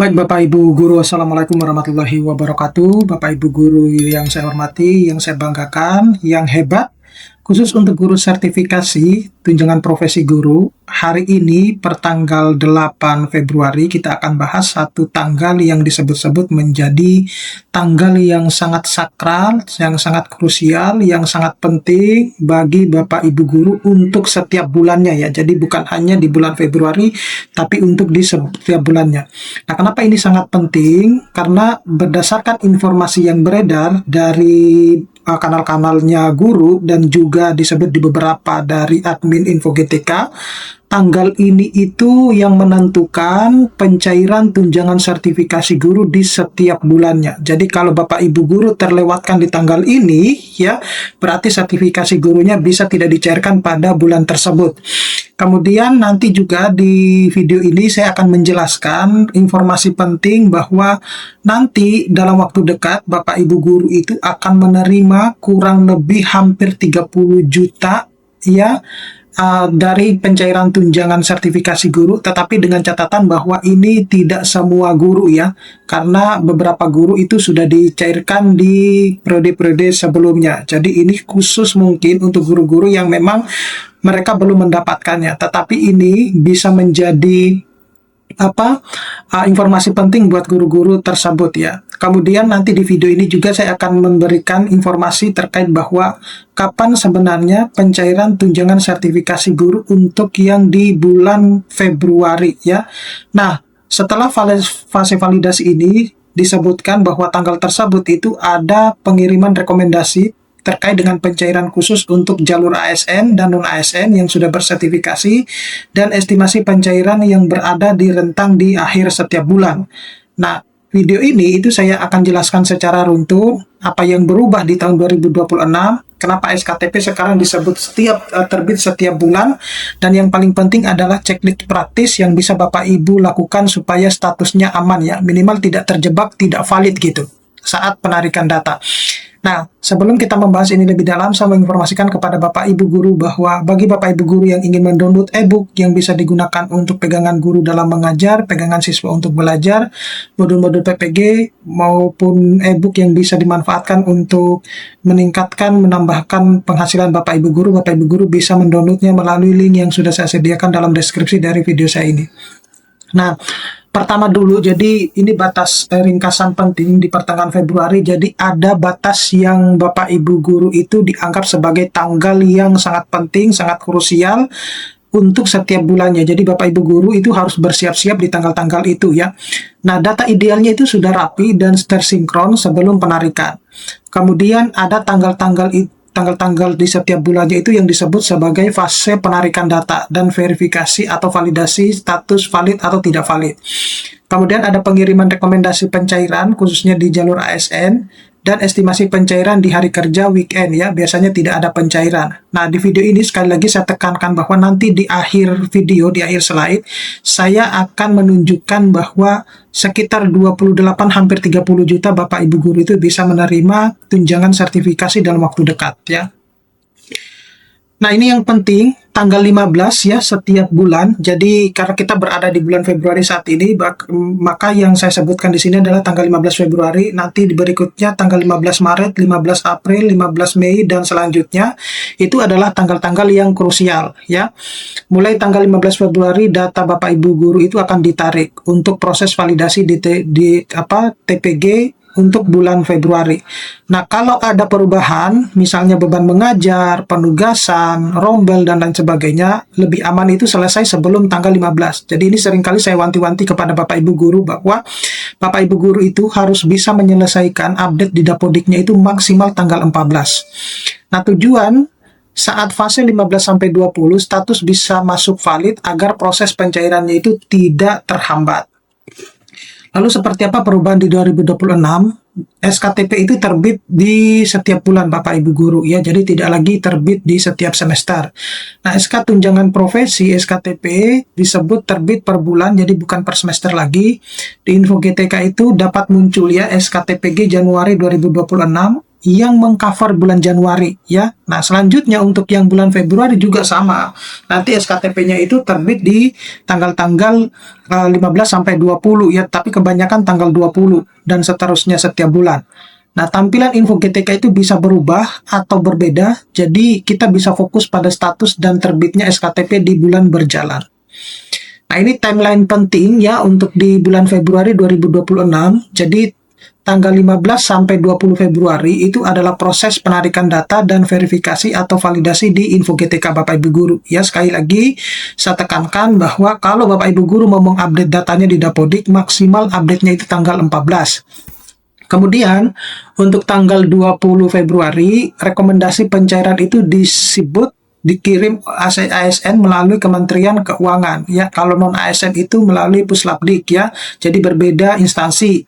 Baik Bapak Ibu Guru, Assalamualaikum warahmatullahi wabarakatuh. Bapak Ibu Guru yang saya hormati, yang saya banggakan, yang hebat. Khusus untuk guru sertifikasi tunjangan profesi guru, hari ini pertanggal 8 Februari kita akan bahas satu tanggal yang disebut-sebut menjadi tanggal yang sangat sakral, yang sangat krusial, yang sangat penting bagi Bapak Ibu Guru untuk setiap bulannya ya. Jadi bukan hanya di bulan Februari, tapi untuk di setiap bulannya. Nah, kenapa ini sangat penting? Karena berdasarkan informasi yang beredar dari kanal-kanalnya guru dan juga disebut di beberapa dari admin Info GTK, tanggal ini itu yang menentukan pencairan tunjangan sertifikasi guru di setiap bulannya. Jadi kalau Bapak Ibu Guru terlewatkan di tanggal ini, ya berarti sertifikasi gurunya bisa tidak dicairkan pada bulan tersebut. Kemudian nanti juga di video ini saya akan menjelaskan informasi penting bahwa nanti dalam waktu dekat Bapak Ibu Guru itu akan menerima kurang lebih hampir 30 juta ya dari pencairan tunjangan sertifikasi guru, tetapi dengan catatan bahwa ini tidak semua guru ya, karena beberapa guru itu sudah dicairkan di periode-periode sebelumnya. Jadi ini khusus mungkin untuk guru-guru yang memang mereka belum mendapatkannya, tetapi ini bisa menjadi informasi penting buat guru-guru tersebut ya. Kemudian nanti di video ini juga saya akan memberikan informasi terkait bahwa kapan sebenarnya pencairan tunjangan sertifikasi guru untuk yang di bulan Februari ya. Nah, setelah fase validasi ini disebutkan bahwa tanggal tersebut itu ada pengiriman rekomendasi terkait dengan pencairan khusus untuk jalur ASN dan non-ASN yang sudah bersertifikasi dan estimasi pencairan yang berada di rentang di akhir setiap bulan. Nah, video ini itu saya akan jelaskan secara runtuh apa yang berubah di tahun 2026, kenapa SKTP sekarang disebut terbit setiap bulan, dan yang paling penting adalah checklist praktis yang bisa Bapak Ibu lakukan supaya statusnya aman ya, minimal tidak terjebak, tidak valid gitu saat penarikan data. Nah, sebelum kita membahas ini lebih dalam, saya menginformasikan kepada Bapak Ibu Guru bahwa bagi Bapak Ibu Guru yang ingin mendownload e-book yang bisa digunakan untuk pegangan guru dalam mengajar, pegangan siswa untuk belajar, modul-modul PPG, maupun e-book yang bisa dimanfaatkan untuk meningkatkan, menambahkan penghasilan Bapak Ibu Guru bisa mendownloadnya melalui link yang sudah saya sediakan dalam deskripsi dari video saya ini. Nah, pertama dulu, jadi ini batas ringkasan penting di pertengahan Februari. Jadi ada batas yang Bapak Ibu Guru itu dianggap sebagai tanggal yang sangat penting, sangat krusial untuk setiap bulannya. Jadi Bapak Ibu Guru itu harus bersiap-siap di tanggal-tanggal itu ya. Nah, data idealnya itu sudah rapi dan tersinkron sebelum penarikan. Kemudian ada tanggal-tanggal di setiap bulannya itu yang disebut sebagai fase penarikan data dan verifikasi atau validasi status valid atau tidak valid. Kemudian ada pengiriman rekomendasi pencairan khususnya di jalur ASN dan estimasi pencairan di hari kerja weekend ya, biasanya tidak ada pencairan. Nah, di video ini sekali lagi saya tekankan bahwa nanti di akhir video, di akhir slide, saya akan menunjukkan bahwa sekitar 28 hampir 30 juta Bapak Ibu Guru itu bisa menerima tunjangan sertifikasi dalam waktu dekat ya. Nah, ini yang penting, tanggal 15 ya setiap bulan. Jadi karena kita berada di bulan Februari saat ini, maka yang saya sebutkan di sini adalah tanggal 15 Februari, nanti berikutnya tanggal 15 Maret, 15 April, 15 Mei, dan selanjutnya itu adalah tanggal-tanggal yang krusial ya. Mulai tanggal 15 Februari data Bapak Ibu Guru itu akan ditarik untuk proses validasi di TPG untuk bulan Februari. Nah, kalau ada perubahan, misalnya beban mengajar, penugasan, rombel, dan lain sebagainya, lebih aman itu selesai sebelum tanggal 15. Jadi ini seringkali saya wanti-wanti kepada Bapak Ibu Guru bahwa Bapak Ibu Guru itu harus bisa menyelesaikan update di Dapodiknya itu maksimal tanggal 14. Nah, tujuan saat fase 15-20 status bisa masuk valid agar proses pencairannya itu tidak terhambat. Lalu seperti apa perubahan di 2026? SKTP itu terbit di setiap bulan Bapak Ibu Guru ya, jadi tidak lagi terbit di setiap semester. Nah, SK tunjangan profesi SKTP disebut terbit per bulan, jadi bukan per semester lagi. Di Info GTK itu dapat muncul ya SKTPG Januari 2026 yang mengcover bulan Januari ya. Nah, selanjutnya untuk yang bulan Februari juga sama. Nanti SKTP-nya itu terbit di tanggal-tanggal 15 sampai 20 ya, tapi kebanyakan tanggal 20 dan seterusnya setiap bulan. Nah, tampilan info GTK itu bisa berubah atau berbeda, jadi kita bisa fokus pada status dan terbitnya SKTP di bulan berjalan. Nah, ini timeline penting ya untuk di bulan Februari 2026. Jadi, tanggal 15 sampai 20 Februari itu adalah proses penarikan data dan verifikasi atau validasi di info GTK Bapak Ibu Guru. Ya, sekali lagi saya tekankan bahwa kalau Bapak Ibu Guru mau mengupdate datanya di Dapodik, maksimal update-nya itu tanggal 14. Kemudian, untuk tanggal 20 Februari, rekomendasi pencairan itu dikirim ASN melalui Kementerian Keuangan. Ya, kalau non ASN itu melalui Puslapdik ya. Jadi berbeda instansi.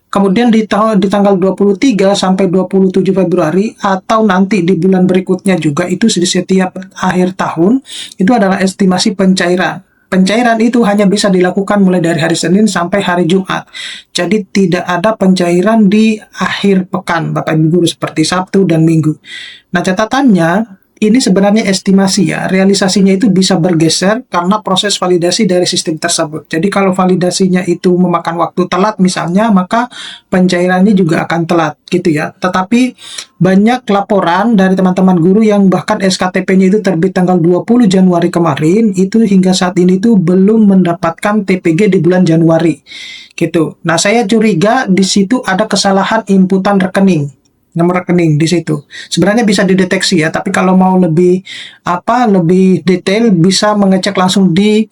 Kemudian di tanggal 23 sampai 27 Februari atau nanti di bulan berikutnya juga itu di setiap akhir tahun itu adalah estimasi pencairan. Pencairan itu hanya bisa dilakukan mulai dari hari Senin sampai hari Jumat. Jadi tidak ada pencairan di akhir pekan, Bapak Ibu Guru, seperti Sabtu dan Minggu. Nah, catatannya, ini sebenarnya estimasi ya, realisasinya itu bisa bergeser karena proses validasi dari sistem tersebut. Jadi kalau validasinya itu memakan waktu telat misalnya, maka pencairannya juga akan telat gitu ya. Tetapi banyak laporan dari teman-teman guru yang bahkan SKTP-nya itu terbit tanggal 20 Januari kemarin, itu hingga saat ini itu belum mendapatkan TPG di bulan Januari gitu. Nah, saya curiga di situ ada kesalahan inputan rekening, nomor rekening di situ. Sebenarnya bisa dideteksi ya, tapi kalau mau lebih detail bisa mengecek langsung di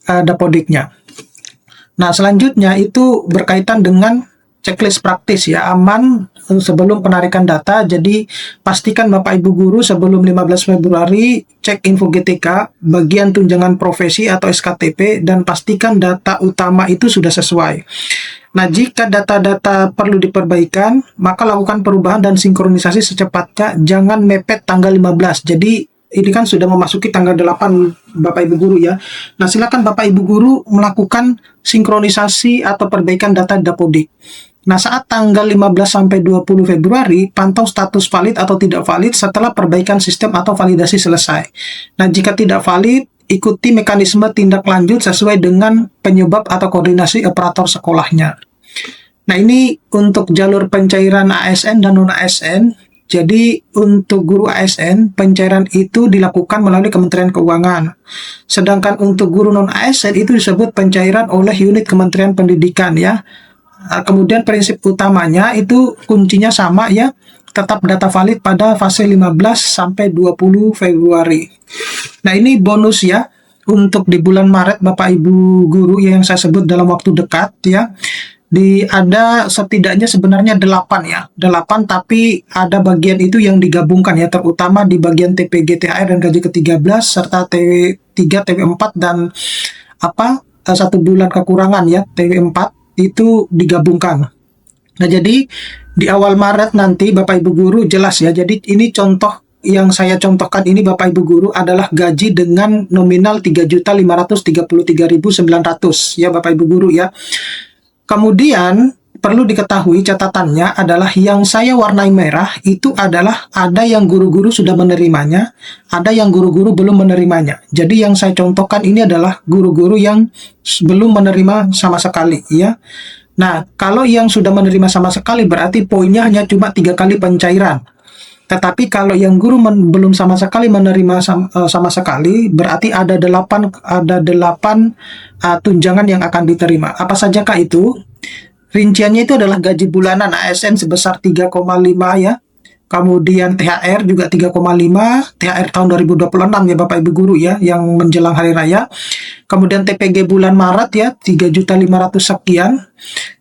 Dapodiknya. Nah, selanjutnya itu berkaitan dengan checklist praktis ya, aman sebelum penarikan data. Jadi pastikan Bapak Ibu Guru sebelum 15 Februari cek info GTK bagian tunjangan profesi atau SKTP dan pastikan data utama itu sudah sesuai. Nah, jika data-data perlu diperbaikan, maka lakukan perubahan dan sinkronisasi secepatnya, jangan mepet tanggal 15. Jadi, ini kan sudah memasuki tanggal 8 Bapak Ibu Guru ya. Nah, silakan Bapak Ibu Guru melakukan sinkronisasi atau perbaikan data Dapodik. Nah, saat tanggal 15 sampai 20 Februari, pantau status valid atau tidak valid setelah perbaikan sistem atau validasi selesai. Nah, jika tidak valid, ikuti mekanisme tindak lanjut sesuai dengan penyebab atau koordinasi operator sekolahnya. Nah, ini untuk jalur pencairan ASN dan non-ASN. Jadi, untuk guru ASN, pencairan itu dilakukan melalui Kementerian Keuangan. Sedangkan untuk guru non-ASN itu disebut pencairan oleh unit Kementerian Pendidikan ya. Kemudian prinsip utamanya itu kuncinya sama ya, tetap data valid pada fase 15 sampai 20 Februari. Nah, ini bonus ya untuk di bulan Maret Bapak Ibu Guru yang saya sebut dalam waktu dekat ya. Ada setidaknya sebenarnya 8 ya. 8 tapi ada bagian itu yang digabungkan ya, terutama di bagian TPG THR dan gaji ke-13 serta TW3, TW4 dan 1 bulan kekurangan ya, TW4 itu digabungkan. Nah, jadi di awal Maret nanti Bapak Ibu Guru jelas ya. Jadi ini contoh yang saya contohkan ini Bapak Ibu Guru adalah gaji dengan nominal 3.533.900 ya Bapak Ibu Guru ya. Kemudian perlu diketahui catatannya adalah yang saya warnai merah itu adalah ada yang guru-guru sudah menerimanya, ada yang guru-guru belum menerimanya. Jadi yang saya contohkan ini adalah guru-guru yang belum menerima sama sekali ya. Nah, kalau yang sudah menerima sama sekali berarti poinnya hanya cuma 3 kali pencairan. Tetapi kalau yang guru belum sama sekali menerima sama sekali, berarti ada 8 tunjangan yang akan diterima. Apa sajakah itu? Rinciannya itu adalah gaji bulanan ASN sebesar 3,5 ya. Kemudian THR juga 3,5, THR tahun 2026 ya Bapak Ibu Guru ya, yang menjelang hari raya. Kemudian TPG bulan Maret ya, 3.500.000 sekian.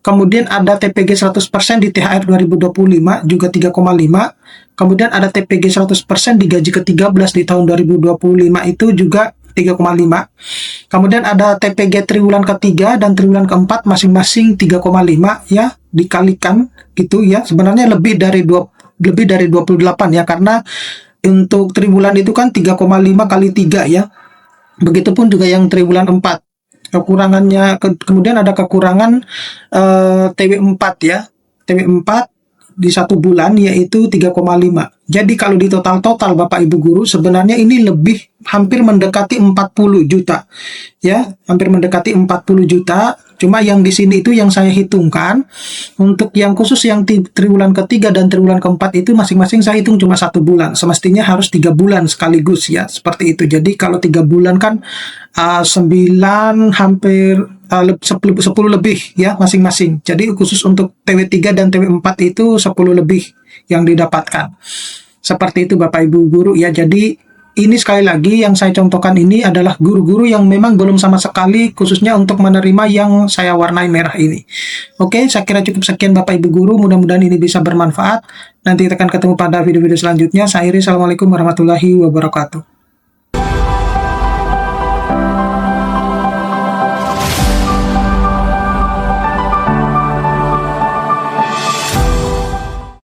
Kemudian ada TPG 100% di THR 2025 juga 3,5. Kemudian ada TPG 100% di gaji ke-13 di tahun 2025 itu juga 3,5. Kemudian ada TPG triwulan ketiga dan triwulan keempat masing-masing 3,5 ya, dikalikan gitu ya. Sebenarnya lebih dari 28 ya, karena untuk triwulan itu kan 3,5 kali 3 ya. Begitupun juga yang triwulan 4. Kekurangannya kemudian ada kekurangan TW4 ya. TW4 di 1 bulan yaitu 3,5. Jadi kalau di total-total Bapak Ibu guru sebenarnya ini lebih hampir mendekati 40 juta. Ya, hampir mendekati 40 juta. Cuma yang di sini itu yang saya hitungkan untuk yang khusus yang triwulan ketiga dan triwulan keempat itu masing-masing saya hitung cuma 1 bulan. Semestinya harus 3 bulan sekaligus ya, seperti itu. Jadi kalau 3 bulan kan 9 hampir 10 lebih ya masing-masing. Jadi khusus untuk TW3 dan TW4 itu 10 lebih yang didapatkan. Seperti itu Bapak Ibu guru ya. Jadi ini sekali lagi yang saya contohkan ini adalah guru-guru yang memang belum sama sekali khususnya untuk menerima yang saya warnai merah ini. Oke, saya kira cukup sekian Bapak Ibu guru. Mudah-mudahan ini bisa bermanfaat. Nanti kita akan ketemu pada video-video selanjutnya. Saya Iri, Assalamualaikum warahmatullahi wabarakatuh.